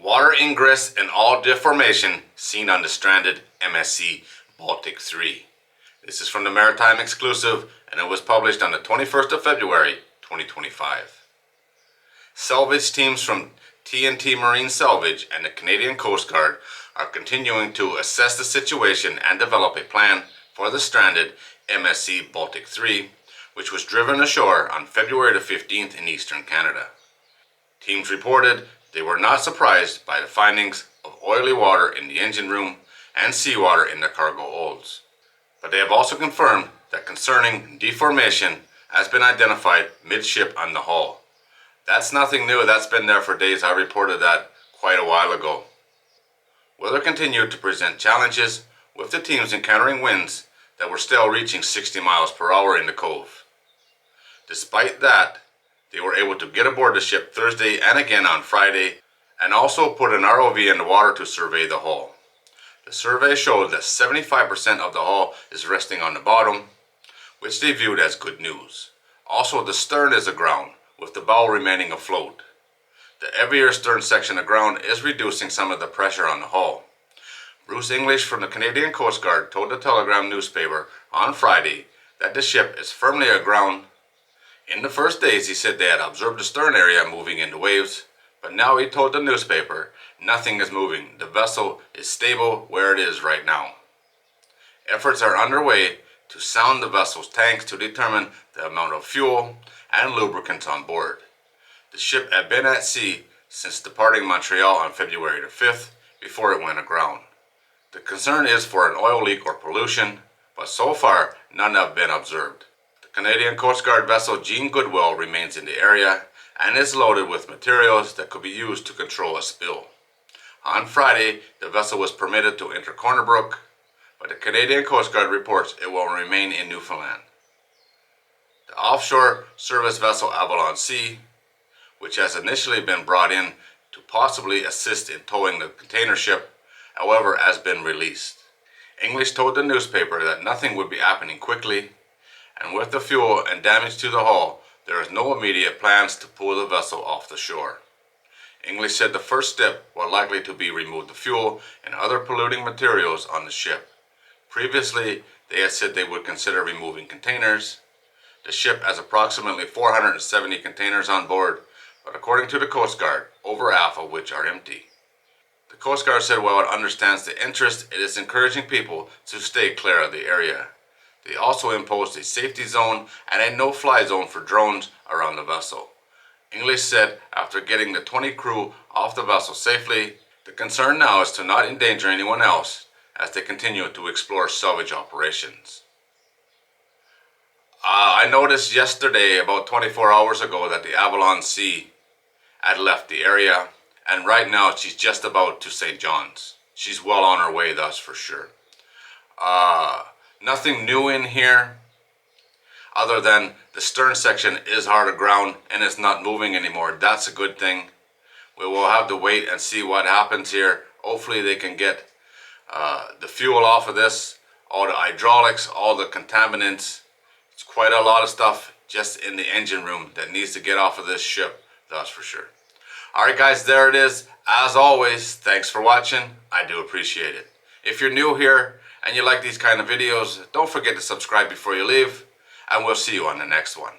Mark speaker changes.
Speaker 1: Water ingress and all deformation seen on the stranded MSC Baltic 3. This is from the Maritime Exclusive and it was published on the 21st of February 2025. Salvage teams from TNT Marine Salvage and the Canadian Coast Guard are continuing to assess the situation and develop a plan for the stranded MSC Baltic 3, which was driven ashore on February the 15th in eastern Canada. Teams reported they were not surprised by the findings of oily water in the engine room and seawater in the cargo holds. But they have also confirmed that concerning deformation has been identified midship on the hull. That's nothing new, that's been there for days. I reported that quite a while ago. Weather continued to present challenges with the teams encountering winds that were still reaching 60 miles per hour in the cove. Despite that, they were able to get aboard the ship Thursday and again on Friday, and also put an ROV in the water to survey the hull. The survey showed that 75% of the hull is resting on the bottom, which they viewed as good news. Also, the stern is aground, with the bow remaining afloat. The heavier stern section aground is reducing some of the pressure on the hull. Bruce English from the Canadian Coast Guard told the Telegram newspaper on Friday that the ship is firmly aground. In the first days, he said they had observed the stern area moving in the waves, but now he told the newspaper nothing is moving. The vessel is stable where it is right now. Efforts are underway to sound the vessel's tanks to determine the amount of fuel and lubricants on board. The ship had been at sea since departing Montreal on February the 5th before it went aground. The concern is for an oil leak or pollution, but so far none have been observed. The Canadian Coast Guard vessel Jean Goodwill remains in the area and is loaded with materials that could be used to control a spill. On Friday, the vessel was permitted to enter Corner Brook, but the Canadian Coast Guard reports it will remain in Newfoundland. The offshore service vessel Avalon C, which has initially been brought in to possibly assist in towing the container ship, however, has been released. English told the newspaper that nothing would be happening quickly, and with the fuel and damage to the hull, there is no immediate plans to pull the vessel off the shore. English said the first step will likely to be remove the fuel and other polluting materials on the ship. Previously, they had said they would consider removing containers. The ship has approximately 470 containers on board, but according to the Coast Guard, over half of which are empty. The Coast Guard said while it understands the interest, it is encouraging people to stay clear of the area. They also imposed a safety zone and a no-fly zone for drones around the vessel. English said after getting the 20 crew off the vessel safely, the concern now is to not endanger anyone else as they continue to explore salvage operations. I noticed yesterday, about 24 hours ago, that the Avalon C had left the area, and right now she's just about to St. John's. She's well on her way, that's for sure. Nothing new in here other than the stern section is hard aground and it's not moving anymore. That's a good thing. We will have to wait and see what happens here. Hopefully they can get the fuel off of this, all the hydraulics, all the contaminants. It's quite a lot of stuff just in the engine room that needs to get off of this ship, that's for sure. Alright guys, there it is. As always, thanks for watching. I do appreciate it. If you're new here and you like these kind of videos, don't forget to subscribe before you leave, and we'll see you on the next one.